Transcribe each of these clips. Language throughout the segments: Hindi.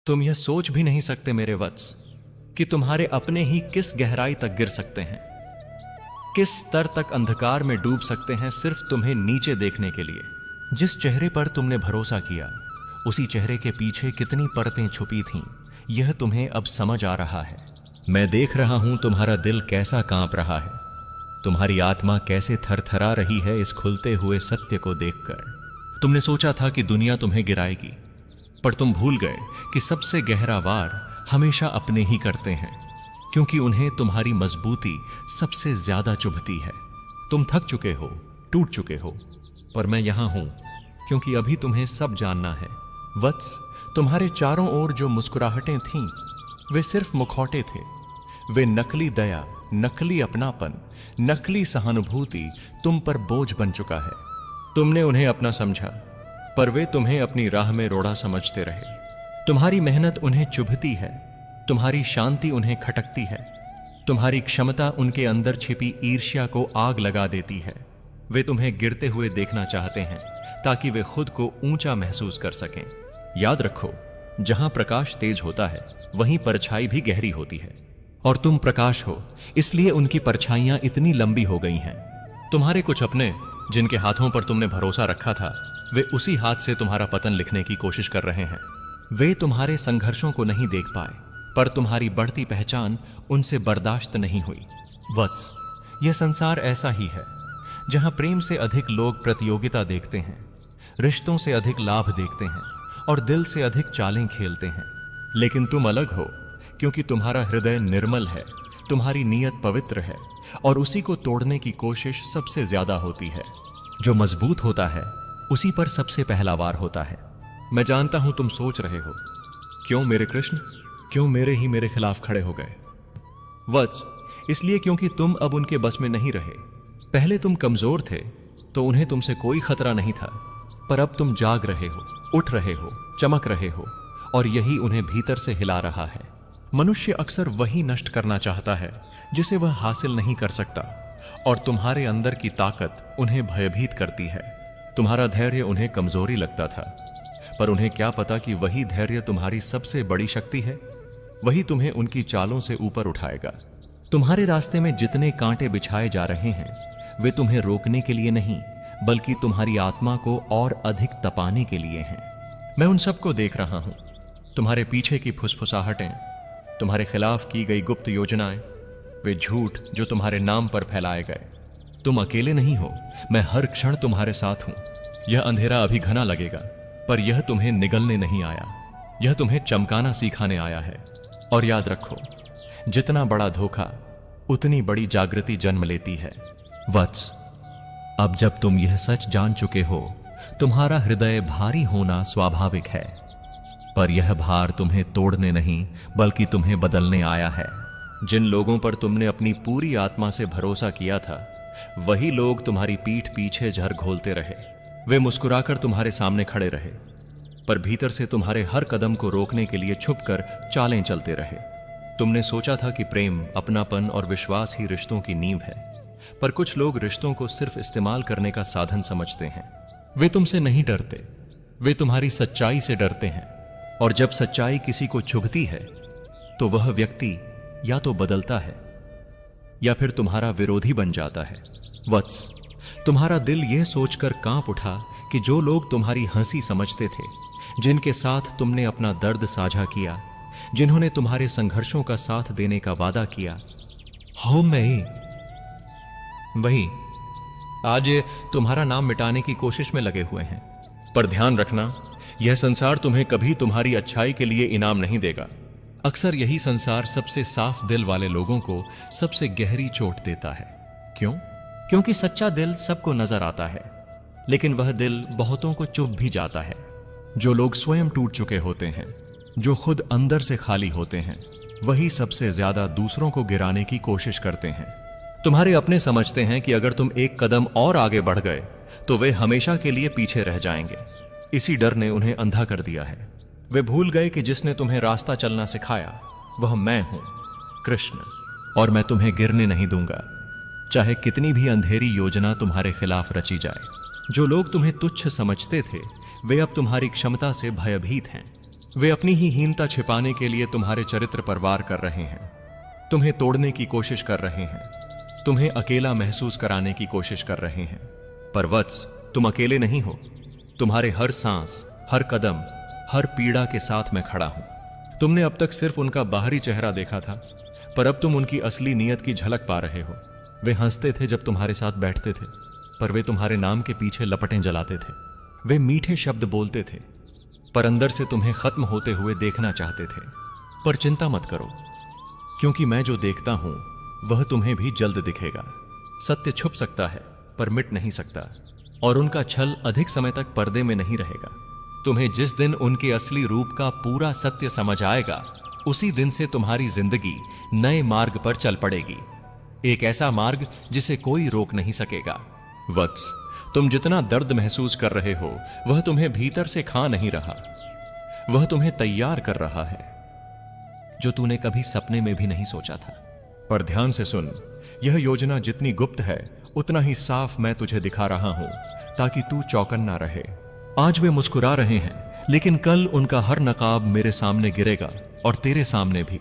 तुम यह सोच भी नहीं सकते मेरे वत्स कि तुम्हारे अपने ही किस गहराई तक गिर सकते हैं, किस स्तर तक अंधकार में डूब सकते हैं सिर्फ तुम्हें नीचे देखने के लिए। जिस चेहरे पर तुमने भरोसा किया उसी चेहरे के पीछे कितनी परतें छुपी थीं, यह तुम्हें अब समझ आ रहा है। मैं देख रहा हूं तुम्हारा दिल कैसा कांप रहा है, तुम्हारी आत्मा कैसे थरथरा रही है इस खुलते हुए सत्य को देखकर। तुमने सोचा था कि दुनिया तुम्हें गिराएगी, पर तुम भूल गए कि सबसे गहरा वार हमेशा अपने ही करते हैं, क्योंकि उन्हें तुम्हारी मजबूती सबसे ज्यादा चुभती है। तुम थक चुके हो, टूट चुके हो, पर मैं यहां हूं क्योंकि अभी तुम्हें सब जानना है। वत्स, तुम्हारे चारों ओर जो मुस्कुराहटें थीं वे सिर्फ मुखौटे थे। वे नकली दया, नकली अपनापन, नकली सहानुभूति तुम पर बोझ बन चुका है। तुमने उन्हें अपना समझा, पर वे तुम्हें अपनी राह में रोड़ा समझते रहे। तुम्हारी मेहनत उन्हें चुभती है, तुम्हारी शांति उन्हें खटकती है, तुम्हारी क्षमता उनके अंदर छिपी ईर्ष्या को आग लगा देती है। वे तुम्हें गिरते हुए देखना चाहते हैं ताकि वे खुद को ऊंचा महसूस कर सकें। याद रखो, जहां प्रकाश तेज होता है वहीं परछाई भी गहरी होती है, और तुम प्रकाश हो, इसलिए उनकी परछाइयां इतनी लंबी हो गई हैं। तुम्हारे कुछ अपने जिनके हाथों पर तुमने भरोसा रखा था, वे उसी हाथ से तुम्हारा पतन लिखने की कोशिश कर रहे हैं। वे तुम्हारे संघर्षों को नहीं देख पाए, पर तुम्हारी बढ़ती पहचान उनसे बर्दाश्त नहीं हुई। वत्स, यह संसार ऐसा ही है जहां प्रेम से अधिक लोग प्रतियोगिता देखते हैं, रिश्तों से अधिक लाभ देखते हैं और दिल से अधिक चालें खेलते हैं। लेकिन तुम अलग हो, क्योंकि तुम्हारा हृदय निर्मल है, तुम्हारी नीयत पवित्र है, और उसी को तोड़ने की कोशिश सबसे ज्यादा होती है। जो मजबूत होता है उसी पर सबसे पहला वार होता है। मैं जानता हूं तुम सोच रहे हो, क्यों मेरे कृष्ण, क्यों मेरे ही मेरे खिलाफ खड़े हो गए। वत्स, इसलिए क्योंकि तुम अब उनके बस में नहीं रहे। पहले तुम कमजोर थे तो उन्हें तुमसे कोई खतरा नहीं था, पर अब तुम जाग रहे हो, उठ रहे हो, चमक रहे हो, और यही उन्हें भीतर से हिला रहा है। मनुष्य अक्सर वही नष्ट करना चाहता है जिसे वह हासिल नहीं कर सकता, और तुम्हारे अंदर की ताकत उन्हें भयभीत करती है। तुम्हारा धैर्य उन्हें कमजोरी लगता था, पर उन्हें क्या पता कि वही धैर्य तुम्हारी सबसे बड़ी शक्ति है। वही तुम्हें उनकी चालों से ऊपर उठाएगा। तुम्हारे रास्ते में जितने कांटे बिछाए जा रहे हैं वे तुम्हें रोकने के लिए नहीं, बल्कि तुम्हारी आत्मा को और अधिक तपाने के लिए हैं। मैं उन सबको देख रहा हूं, तुम्हारे पीछे की फुसफुसाहटें, तुम्हारे खिलाफ की गई गुप्त योजनाएं, वे झूठ जो तुम्हारे नाम पर फैलाए गए। तुम अकेले नहीं हो, मैं हर क्षण तुम्हारे साथ हूं। यह अंधेरा अभी घना लगेगा, पर यह तुम्हें निगलने नहीं आया, यह तुम्हें चमकाना सिखाने आया है। और याद रखो, जितना बड़ा धोखा उतनी बड़ी जागृति जन्म लेती है। वत्स, अब जब तुम यह सच जान चुके हो, तुम्हारा हृदय भारी होना स्वाभाविक है, पर यह भार तुम्हें तोड़ने नहीं बल्कि तुम्हें बदलने आया है। जिन लोगों पर तुमने अपनी पूरी आत्मा से भरोसा किया था, वही लोग तुम्हारी पीठ पीछे जहर घोलते रहे। वे मुस्कुराकर तुम्हारे सामने खड़े रहे, पर भीतर से तुम्हारे हर कदम को रोकने के लिए छुपकर चालें चलते रहे। तुमने सोचा था कि प्रेम, अपनापन और विश्वास ही रिश्तों की नींव है, पर कुछ लोग रिश्तों को सिर्फ इस्तेमाल करने का साधन समझते हैं। वे तुमसे नहीं डरते, वे तुम्हारी सच्चाई से डरते हैं, और जब सच्चाई किसी को चुभती है तो वह व्यक्ति या तो बदलता है या फिर तुम्हारा विरोधी बन जाता है। वत्स, तुम्हारा दिल यह सोचकर कांप उठा कि जो लोग तुम्हारी हंसी समझते थे, जिनके साथ तुमने अपना दर्द साझा किया, जिन्होंने तुम्हारे संघर्षों का साथ देने का वादा किया, हो मैं वही आज तुम्हारा नाम मिटाने की कोशिश में लगे हुए हैं। पर ध्यान रखना, यह संसार तुम्हें कभी तुम्हारी अच्छाई के लिए इनाम नहीं देगा। अक्सर यही संसार सबसे साफ दिल वाले लोगों को सबसे गहरी चोट देता है। क्यों? क्योंकि सच्चा दिल सबको नजर आता है, लेकिन वह दिल बहुतों को चुभ भी जाता है। जो लोग स्वयं टूट चुके होते हैं, जो खुद अंदर से खाली होते हैं, वही सबसे ज्यादा दूसरों को गिराने की कोशिश करते हैं। तुम्हारे अपने समझते हैं कि अगर तुम एक कदम और आगे बढ़ गए तो वे हमेशा के लिए पीछे रह जाएंगे। इसी डर ने उन्हें अंधा कर दिया है। वे भूल गए कि जिसने तुम्हें रास्ता चलना सिखाया वह मैं हूं, कृष्ण, और मैं तुम्हें गिरने नहीं दूंगा, चाहे कितनी भी अंधेरी योजना तुम्हारे खिलाफ रची जाए। जो लोग तुम्हें तुच्छ समझते थे वे अब तुम्हारी क्षमता से भयभीत हैं। वे अपनी ही हीनता छिपाने के लिए तुम्हारे चरित्र पर वार कर रहे हैं, तुम्हें तोड़ने की कोशिश कर रहे हैं, तुम्हें अकेला महसूस कराने की कोशिश कर रहे हैं। पर वत्स, तुम अकेले नहीं हो। तुम्हारे हर सांस, हर कदम, हर पीड़ा के साथ मैं खड़ा हूं। तुमने अब तक सिर्फ उनका बाहरी चेहरा देखा था, पर अब तुम उनकी असली नीयत की झलक पा रहे हो। वे हंसते थे जब तुम्हारे साथ बैठते थे, पर वे तुम्हारे नाम के पीछे लपटें जलाते थे। वे मीठे शब्द बोलते थे, पर अंदर से तुम्हें खत्म होते हुए देखना चाहते थे। पर चिंता मत करो, क्योंकि मैं जो देखता हूं वह तुम्हें भी जल्द दिखेगा। सत्य छुप सकता है पर मिट नहीं सकता, और उनका छल अधिक समय तक पर्दे में नहीं रहेगा। तुम्हें जिस दिन उनके असली रूप का पूरा सत्य समझ आएगा, उसी दिन से तुम्हारी जिंदगी नए मार्ग पर चल पड़ेगी। एक ऐसा मार्ग जिसे कोई रोक नहीं सकेगा। वत्स, तुम जितना दर्द महसूस कर रहे हो वह तुम्हें भीतर से खा नहीं रहा, वह तुम्हें तैयार कर रहा है, जो तूने कभी सपने में भी नहीं सोचा था। पर ध्यान से सुन, यह योजना जितनी गुप्त है उतना ही साफ मैं तुझे दिखा रहा हूं, ताकि तू चौकन्ना रहे। आज वे मुस्कुरा रहे हैं, लेकिन कल उनका हर नकाब मेरे सामने गिरेगा, और तेरे सामने भी।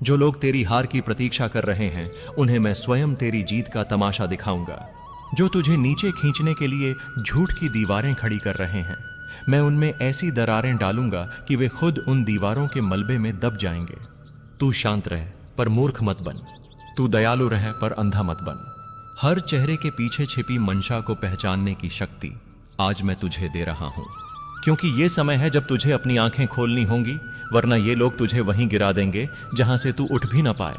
जो लोग तेरी हार की प्रतीक्षा कर रहे हैं, उन्हें मैं स्वयं तेरी जीत का तमाशा दिखाऊंगा। जो तुझे नीचे खींचने के लिए झूठ की दीवारें खड़ी कर रहे हैं, मैं उनमें ऐसी दरारें डालूंगा कि वे खुद उन दीवारों के मलबे में दब जाएंगे। तू शांत रह, पर मूर्ख मत बन। तू दयालु रह, पर अंधा मत बन। हर चेहरे के पीछे छिपी मंशा को पहचानने की शक्ति आज मैं तुझे दे रहा हूं, क्योंकि यह समय है जब तुझे अपनी आंखें खोलनी होंगी, वरना ये लोग तुझे वहीं गिरा देंगे जहां से तू उठ भी ना पाए।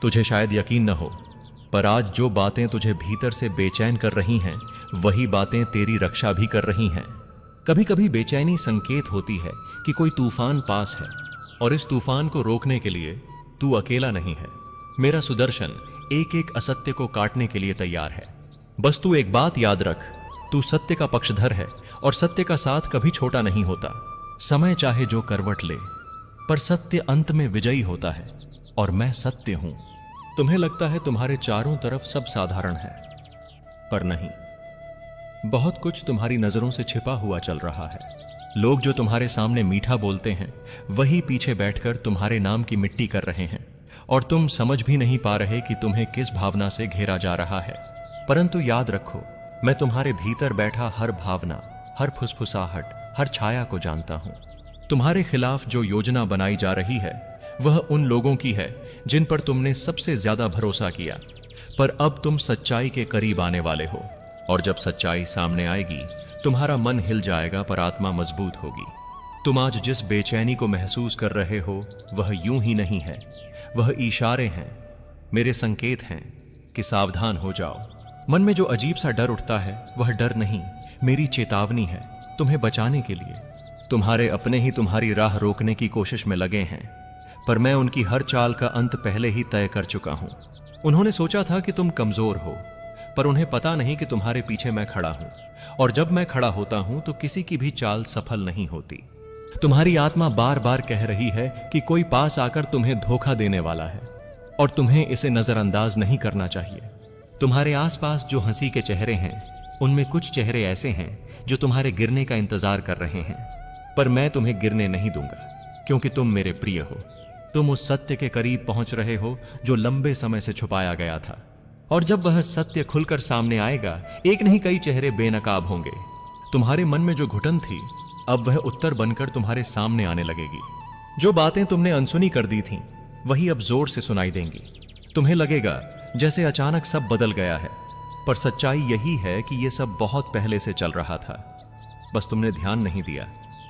तुझे शायद यकीन न हो, पर आज जो बातें तुझे भीतर से बेचैन कर रही हैं, वही बातें तेरी रक्षा भी कर रही हैं। कभी कभी बेचैनी संकेत होती है कि कोई तूफान पास है, और इस तूफान को रोकने के लिए तू अकेला नहीं है। मेरा सुदर्शन एक एक असत्य को काटने के लिए तैयार है। बस तू एक बात याद रख, तू सत्य का पक्षधर है, और सत्य का साथ कभी छोटा नहीं होता। समय चाहे जो करवट ले, पर सत्य अंत में विजयी होता है, और मैं सत्य हूं। तुम्हें लगता है तुम्हारे चारों तरफ सब साधारण है, पर नहीं। बहुत कुछ तुम्हारी नजरों से छिपा हुआ चल रहा है। लोग जो तुम्हारे सामने मीठा बोलते हैं, वही पीछे बैठकर तुम्हारे नाम की मिट्टी कर रहे हैं, और तुम समझ भी नहीं पा रहे कि तुम्हें किस भावना से घेरा जा रहा है। परंतु याद रखो, मैं तुम्हारे भीतर बैठा हर भावना, हर फुसफुसाहट, हर छाया को जानता हूं। तुम्हारे खिलाफ जो योजना बनाई जा रही है, वह उन लोगों की है जिन पर तुमने सबसे ज्यादा भरोसा किया। पर अब तुम सच्चाई के करीब आने वाले हो, और जब सच्चाई सामने आएगी, तुम्हारा मन हिल जाएगा पर आत्मा मजबूत होगी। तुम आज जिस बेचैनी को महसूस कर रहे हो, वह यूं ही नहीं है। वह इशारे हैं, मेरे संकेत हैं कि सावधान हो जाओ। मन में जो अजीब सा डर उठता है, वह डर नहीं, मेरी चेतावनी है तुम्हें बचाने के लिए। तुम्हारे अपने ही तुम्हारी राह रोकने की कोशिश में लगे हैं, पर मैं उनकी हर चाल का अंत पहले ही तय कर चुका हूं। उन्होंने सोचा था कि तुम कमजोर हो, पर उन्हें पता नहीं कि तुम्हारे पीछे मैं खड़ा हूं, और जब मैं खड़ा होता हूं तो किसी की भी चाल सफल नहीं होती। तुम्हारी आत्मा बार बार कह रही है कि कोई पास आकर तुम्हें धोखा देने वाला है, और तुम्हें इसे नजरअंदाज नहीं करना चाहिए। तुम्हारे आसपास जो हंसी के चेहरे हैं, उनमें कुछ चेहरे ऐसे हैं जो तुम्हारे गिरने का इंतजार कर रहे हैं, पर मैं तुम्हें गिरने नहीं दूंगा, क्योंकि तुम मेरे प्रिय हो। तुम उस सत्य के करीब पहुंच रहे हो जो लंबे समय से छुपाया गया था, और जब वह सत्य खुलकर सामने आएगा, एक नहीं कई चेहरे बेनकाब होंगे। तुम्हारे मन में जो घुटन थी, अब वह उत्तर बनकर तुम्हारे सामने आने लगेगी। जो बातें तुमने अनसुनी कर दी थीं, वही अब जोर से सुनाई देंगी। तुम्हें लगेगा जैसे अचानक सब बदल गया है, पर सच्चाई यही है कि यह सब बहुत पहले से चल रहा था, बस तुमने ध्यान नहीं दिया।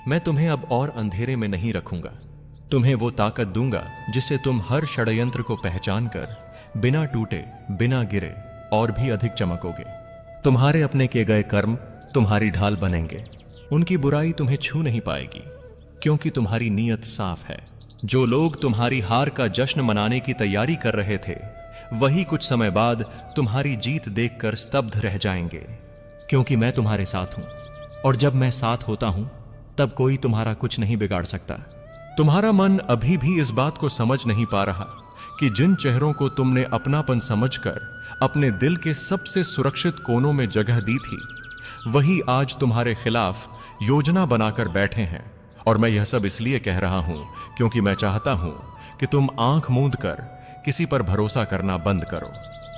मैं तुम्हें अब और अंधेरे में नहीं रखूंगा। तुम्हें वो ताकत दूंगा जिससे तुम हर षड्यंत्र को पहचान कर बिना टूटे, बिना गिरे और भी अधिक चमकोगे। तुम्हारे अपने किए गए कर्म तुम्हारी ढाल बनेंगे। उनकी बुराई तुम्हें छू नहीं पाएगी, क्योंकि तुम्हारी नीयत साफ है। जो लोग तुम्हारी हार का जश्न मनाने की तैयारी कर रहे थे, वही कुछ समय बाद तुम्हारी जीत देखकर स्तब्ध रह जाएंगे, क्योंकि मैं तुम्हारे साथ हूं, और जब मैं साथ होता हूं तब कोई तुम्हारा कुछ नहीं बिगाड़ सकता। तुम्हारा मन अभी भी इस बात को समझ नहीं पा रहा कि जिन चेहरों को तुमने अपनापन समझकर अपने दिल के सबसे सुरक्षित कोनों में जगह दी थी, वही आज तुम्हारे खिलाफ योजना बनाकर बैठे हैं और मैं यह सब इसलिए कह रहा हूं क्योंकि मैं चाहता हूं कि तुम आंख मूंद कर किसी पर भरोसा करना बंद करो।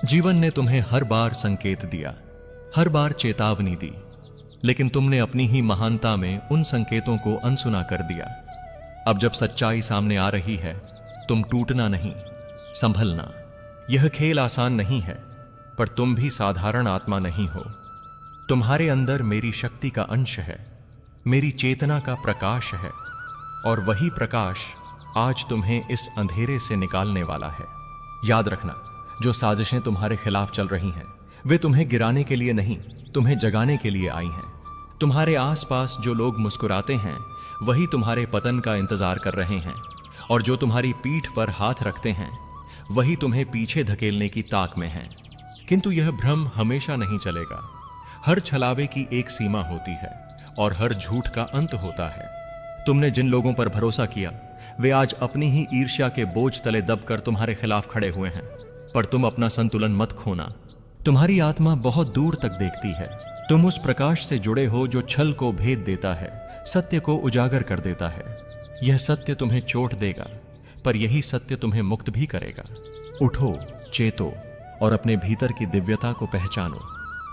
जीवन ने तुम्हें हर बार संकेत दिया, हर बार चेतावनी दी, लेकिन तुमने अपनी ही महानता में उन संकेतों को अनसुना कर दिया। अब जब सच्चाई सामने आ रही है, तुम टूटना नहीं, संभलना। यह खेल आसान नहीं है, पर तुम भी साधारण आत्मा नहीं हो। तुम्हारे अंदर मेरी शक्ति का अंश है, मेरी चेतना का प्रकाश है, और वही प्रकाश आज तुम्हें इस अंधेरे से निकालने वाला है। याद रखना, जो साजिशें तुम्हारे खिलाफ चल रही हैं, वे तुम्हें गिराने के लिए नहीं, तुम्हें जगाने के लिए आई हैं। तुम्हारे आसपास जो लोग मुस्कुराते हैं, वही तुम्हारे पतन का इंतजार कर रहे हैं, और जो तुम्हारी पीठ पर हाथ रखते हैं, वही तुम्हें पीछे धकेलने की ताक में हैं। किंतु यह भ्रम हमेशा नहीं चलेगा। हर छलावे की एक सीमा होती है और हर झूठ का अंत होता है। तुमने जिन लोगों पर भरोसा किया, वे आज अपनी ही ईर्ष्या के बोझ तले दबकर तुम्हारे खिलाफ खड़े हुए हैं। पर तुम अपना संतुलन मत खोना। तुम्हारी आत्मा बहुत दूर तक देखती है। तुम उस प्रकाश से जुड़े हो जो छल को भेद देता है, सत्य को उजागर कर देता है। यह सत्य तुम्हें चोट देगा, पर यही सत्य तुम्हें मुक्त भी करेगा। उठो, चेतो और अपने भीतर की दिव्यता को पहचानो।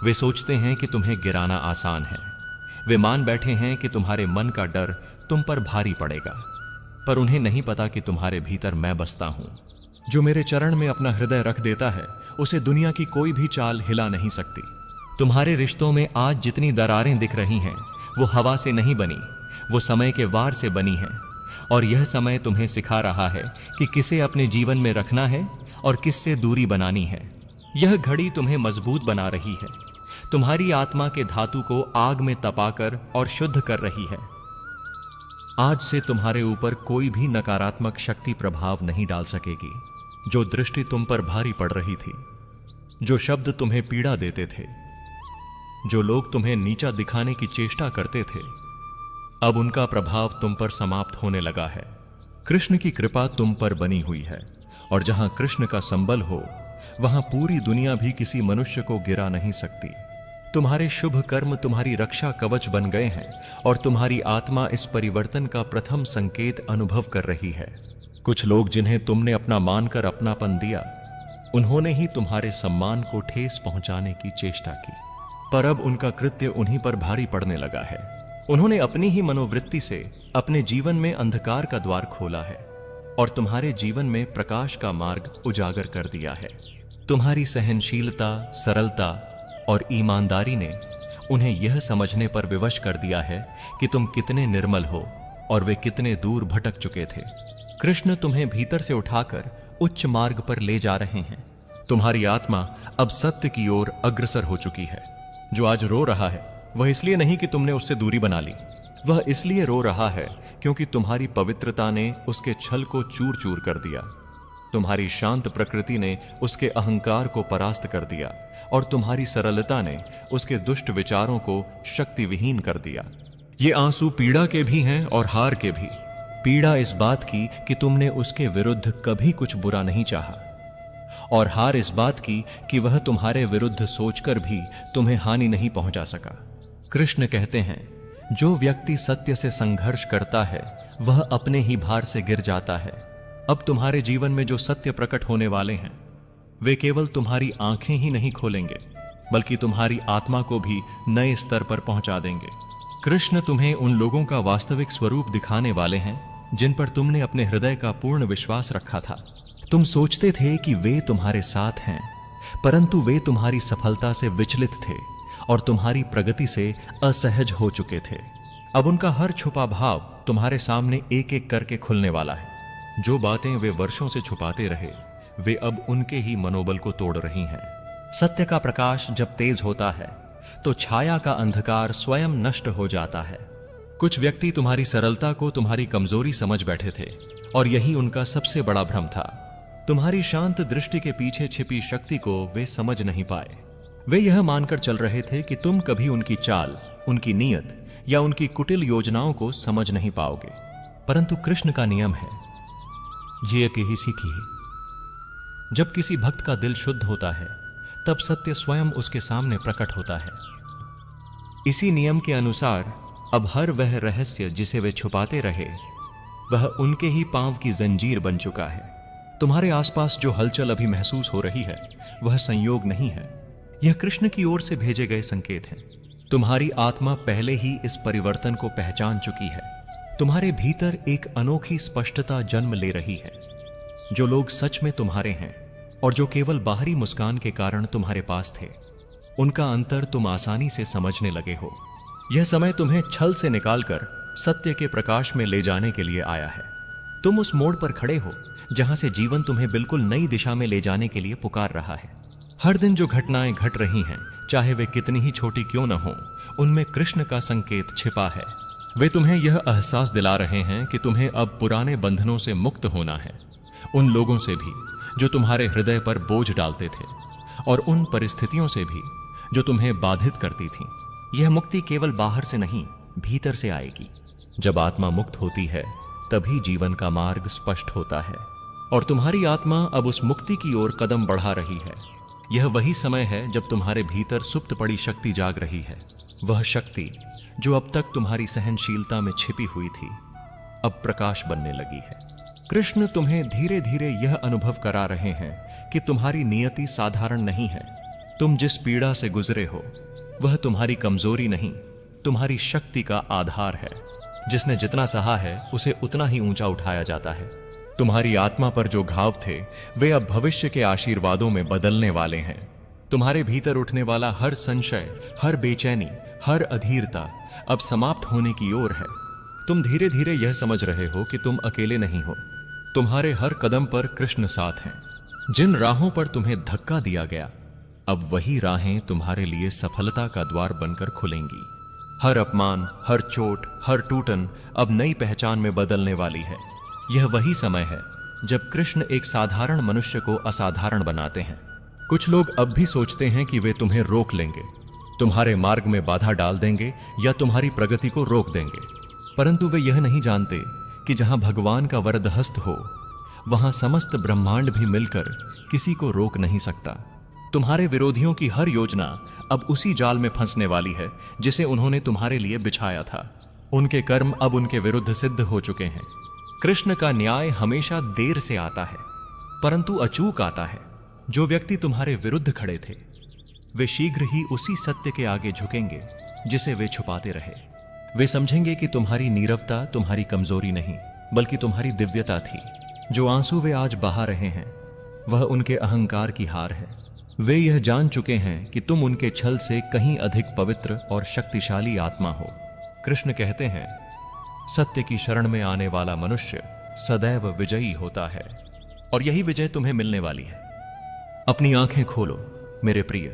वे सोचते हैं कि तुम्हें गिराना आसान है। वे मान बैठे हैं कि तुम्हारे मन का डर तुम पर भारी पड़ेगा, पर उन्हें नहीं पता कि तुम्हारे भीतर मैं बसता हूं। जो मेरे चरण में अपना हृदय रख देता है, उसे दुनिया की कोई भी चाल हिला नहीं सकती। तुम्हारे रिश्तों में आज जितनी दरारें दिख रही हैं, वो हवा से नहीं बनी, वो समय के वार से बनी हैं। और यह समय तुम्हें सिखा रहा है कि किसे अपने जीवन में रखना है और किससे दूरी बनानी है। यह घड़ी तुम्हें मजबूत बना रही है, तुम्हारी आत्मा के धातु को आग में तपाकर और शुद्ध कर रही है। आज से तुम्हारे ऊपर कोई भी नकारात्मक शक्ति प्रभाव नहीं डाल सकेगी। जो दृष्टि तुम पर भारी पड़ रही थी, जो शब्द तुम्हें पीड़ा देते थे, जो लोग तुम्हें नीचा दिखाने की चेष्टा करते थे, अब उनका प्रभाव तुम पर समाप्त होने लगा है। कृष्ण की कृपा तुम पर बनी हुई है, और जहां कृष्ण का संबल हो, वहां पूरी दुनिया भी किसी मनुष्य को गिरा नहीं सकती। तुम्हारे शुभ कर्म तुम्हारी रक्षा कवच बन गए हैं, और तुम्हारी आत्मा इस परिवर्तन का प्रथम संकेत अनुभव कर रही है। कुछ लोग जिन्हें तुमने अपना मानकर अपनापन दिया, उन्होंने ही तुम्हारे सम्मान को ठेस पहुंचाने की चेष्टा की, पर अब उनका कृत्य उन्हीं पर भारी पड़ने लगा है। उन्होंने अपनी ही मनोवृत्ति से अपने जीवन में अंधकार का द्वार खोला है और तुम्हारे जीवन में प्रकाश का मार्ग उजागर कर दिया है। तुम्हारी सहनशीलता, सरलता और ईमानदारी ने उन्हें यह समझने पर विवश कर दिया है कि तुम कितने निर्मल हो और वे कितने दूर भटक चुके थे। कृष्ण तुम्हें भीतर से उठाकर उच्च मार्ग पर ले जा रहे हैं। तुम्हारी आत्मा अब सत्य की ओर अग्रसर हो चुकी है। जो आज रो रहा है, वह इसलिए नहीं कि तुमने उससे दूरी बना ली, वह इसलिए रो रहा है क्योंकि तुम्हारी पवित्रता ने उसके छल को चूर चूर कर दिया। तुम्हारी शांत प्रकृति ने उसके अहंकार को परास्त कर दिया, और तुम्हारी सरलता ने उसके दुष्ट विचारों को शक्तिविहीन कर दिया। ये आंसू पीड़ा के भी हैं और हार के भी। पीड़ा इस बात की कि तुमने उसके विरुद्ध कभी कुछ बुरा नहीं चाहा, और हार इस बात की कि वह तुम्हारे विरुद्ध सोचकर भी तुम्हें हानि नहीं पहुंचा सका। कृष्ण कहते हैं, जो व्यक्ति सत्य से संघर्ष करता है, वह अपने ही भार से गिर जाता है। अब तुम्हारे जीवन में जो सत्य प्रकट होने वाले हैं, वे केवल तुम्हारी आंखें ही नहीं खोलेंगे, बल्कि तुम्हारी आत्मा को भी नए स्तर पर पहुंचा देंगे। कृष्ण तुम्हें उन लोगों का वास्तविक स्वरूप दिखाने वाले हैं जिन पर तुमने अपने हृदय का पूर्ण विश्वास रखा था। तुम सोचते थे कि वे तुम्हारे साथ हैं, परंतु वे तुम्हारी सफलता से विचलित थे और तुम्हारी प्रगति से असहज हो चुके थे। अब उनका हर छुपा भाव तुम्हारे सामने एक एक करके खुलने वाला है। जो बातें वे वर्षों से छुपाते रहे, वे अब उनके ही मनोबल को तोड़ रही हैं। सत्य का प्रकाश जब तेज होता है, तो छाया का अंधकार स्वयं नष्ट हो जाता है। कुछ व्यक्ति तुम्हारी सरलता को तुम्हारी कमजोरी समझ बैठे थे, और यही उनका सबसे बड़ा भ्रम था। तुम्हारी शांत दृष्टि के पीछे छिपी शक्ति को वे समझ नहीं पाए। वे यह मानकर चल रहे थे कि तुम कभी उनकी चाल, उनकी नीयत या उनकी कुटिल योजनाओं को समझ नहीं पाओगे। परंतु कृष्ण का नियम है, जिए के ही सीखिए। जब किसी भक्त का दिल शुद्ध होता है, तब सत्य स्वयं उसके सामने प्रकट होता है। इसी नियम के अनुसार अब हर वह रहस्य जिसे वे छुपाते रहे वह उनके ही पांव की जंजीर बन चुका है। तुम्हारे आसपास जो हलचल अभी महसूस हो रही है वह संयोग नहीं है, यह कृष्ण की ओर से भेजे गए संकेत हैं। तुम्हारी आत्मा पहले ही इस परिवर्तन को पहचान चुकी है। तुम्हारे भीतर एक अनोखी स्पष्टता जन्म ले रही है। जो लोग सच में तुम्हारे हैं और जो केवल बाहरी मुस्कान के कारण तुम्हारे पास थे, उनका अंतर तुम आसानी से समझने लगे हो। यह समय तुम्हें छल से निकालकर सत्य के प्रकाश में ले जाने के लिए आया है। तुम उस मोड़ पर खड़े हो जहां से जीवन तुम्हें बिल्कुल नई दिशा में ले जाने के लिए पुकार रहा है। हर दिन जो घटनाएं घट रही हैं, चाहे वे कितनी ही छोटी क्यों न हो, उनमें कृष्ण का संकेत छिपा है। वे तुम्हें यह एहसास दिला रहे हैं कि तुम्हें अब पुराने बंधनों से मुक्त होना है, उन लोगों से भी जो तुम्हारे हृदय पर बोझ डालते थे और उन परिस्थितियों से भी जो तुम्हें बाधित करती थीं। यह मुक्ति केवल बाहर से नहीं, भीतर से आएगी। जब आत्मा मुक्त होती है तभी जीवन का मार्ग स्पष्ट होता है और तुम्हारी आत्मा अब उस मुक्ति की ओर कदम बढ़ा रही है। यह वही समय है जब तुम्हारे भीतर सुप्त पड़ी शक्ति जाग रही है। वह शक्ति जो अब तक तुम्हारी सहनशीलता में छिपी हुई थी, अब प्रकाश बनने लगी है। कृष्ण तुम्हें धीरे धीरे यह अनुभव करा रहे हैं कि तुम्हारी नियति साधारण नहीं है। तुम जिस पीड़ा से गुजरे हो वह तुम्हारी कमजोरी नहीं, तुम्हारी शक्ति का आधार है। जिसने जितना सहा है उसे उतना ही ऊंचा उठाया जाता है। तुम्हारी आत्मा पर जो घाव थे वे अब भविष्य के आशीर्वादों में बदलने वाले हैं। तुम्हारे भीतर उठने वाला हर संशय, हर बेचैनी, हर अधीरता अब समाप्त होने की ओर है। तुम धीरे धीरे यह समझ रहे हो कि तुम अकेले नहीं हो। तुम्हारे हर कदम पर कृष्ण साथ हैं। जिन राहों पर तुम्हें धक्का दिया गया, अब वही राहें तुम्हारे लिए सफलता का द्वार बनकर खुलेंगी। हर अपमान, हर चोट, हर टूटन अब नई पहचान में बदलने वाली है। यह वही समय है जब कृष्ण एक साधारण मनुष्य को असाधारण बनाते हैं। कुछ लोग अब भी सोचते हैं कि वे तुम्हें रोक लेंगे, तुम्हारे मार्ग में बाधा डाल देंगे या तुम्हारी प्रगति को रोक देंगे, परंतु वे यह नहीं जानते कि जहां भगवान का वरद हस्त हो वहां समस्त ब्रह्मांड भी मिलकर किसी को रोक नहीं सकता। तुम्हारे विरोधियों की हर योजना अब उसी जाल में फंसने वाली है जिसे उन्होंने तुम्हारे लिए बिछाया था। उनके कर्म अब उनके विरुद्ध सिद्ध हो चुके हैं। कृष्ण का न्याय हमेशा देर से आता है परंतु अचूक आता है। जो व्यक्ति तुम्हारे विरुद्ध खड़े थे वे शीघ्र ही उसी सत्य के आगे झुकेंगे जिसे वे छुपाते रहे। वे समझेंगे कि तुम्हारी नीरवता तुम्हारी कमजोरी नहीं बल्कि तुम्हारी दिव्यता थी। जो आंसू वे आज बहा रहे हैं वह उनके अहंकार की हार है। वे यह जान चुके हैं कि तुम उनके छल से कहीं अधिक पवित्र और शक्तिशाली आत्मा हो। कृष्ण कहते हैं, सत्य की शरण में आने वाला मनुष्य सदैव विजयी होता है और यही विजय तुम्हें मिलने वाली है। अपनी आंखें खोलो मेरे प्रिय,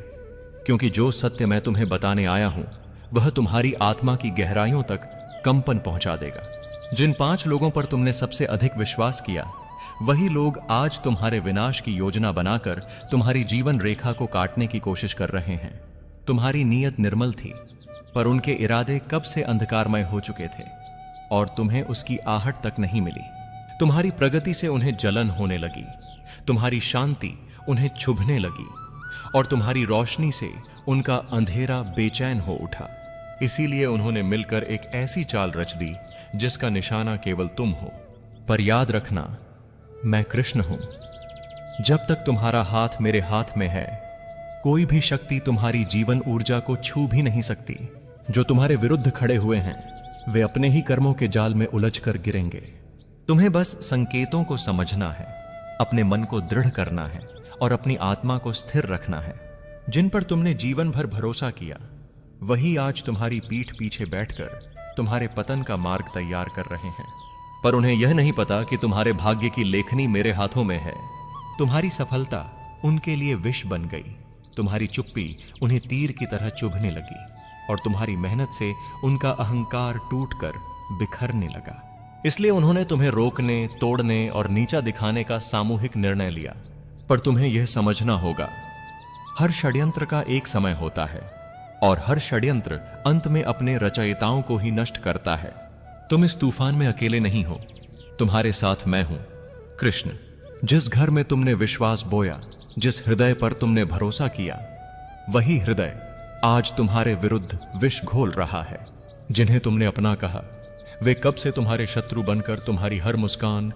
क्योंकि जो सत्य मैं तुम्हें बताने आया हूं वह तुम्हारी आत्मा की गहराइयों तक कंपन पहुंचा देगा। जिन 5 लोगों पर तुमने सबसे अधिक विश्वास किया, वही लोग आज तुम्हारे विनाश की योजना बनाकर तुम्हारी जीवन रेखा को काटने की कोशिश कर रहे हैं। तुम्हारी नीयत निर्मल थी, पर उनके इरादे कब से अंधकारमय हो चुके थे और तुम्हें उसकी आहट तक नहीं मिली। तुम्हारी प्रगति से उन्हें जलन होने लगी, तुम्हारी शांति उन्हें छुभने लगी और तुम्हारी रोशनी से उनका अंधेरा बेचैन हो उठा। इसीलिए उन्होंने मिलकर एक ऐसी चाल रच दी जिसका निशाना केवल तुम हो। पर याद रखना, मैं कृष्ण हूं। जब तक तुम्हारा हाथ मेरे हाथ में है, कोई भी शक्ति तुम्हारी जीवन ऊर्जा को छू भी नहीं सकती। जो तुम्हारे विरुद्ध खड़े हुए हैं वे अपने ही कर्मों के जाल में उलझकर गिरेंगे। तुम्हें बस संकेतों को समझना है, अपने मन को दृढ़ करना है और अपनी आत्मा को स्थिर रखना है। जिन पर तुमने जीवन भर भरोसा किया वही आज तुम्हारी पीठ पीछे बैठकर तुम्हारे पतन का मार्ग तैयार कर रहे हैं। पर उन्हें यह नहीं पता कि तुम्हारे भाग्य की लेखनी मेरे हाथों में है। तुम्हारी सफलता उनके लिए विष बन गई, तुम्हारी चुप्पी उन्हें तीर की तरह चुभने लगी और तुम्हारी मेहनत से उनका अहंकार टूटकर बिखरने लगा। इसलिए उन्होंने तुम्हें रोकने, तोड़ने और नीचा दिखाने का सामूहिक निर्णय लिया। पर तुम्हें यह समझना होगा, हर षड्यंत्र का एक समय होता है और हर षड्यंत्र अंत में अपने रचयिताओं को ही नष्ट करता है। तुम इस तूफान में अकेले नहीं हो, तुम्हारे साथ मैं हूं, कृष्ण। जिस घर में तुमने विश्वास बोया, जिस हृदय पर तुमने भरोसा किया, वही हृदय आज तुम्हारे विरुद्ध विष घोल रहा है। जिन्हें तुमने अपना कहा वे कब से तुम्हारे शत्रु बनकर तुम्हारी हर मुस्कान,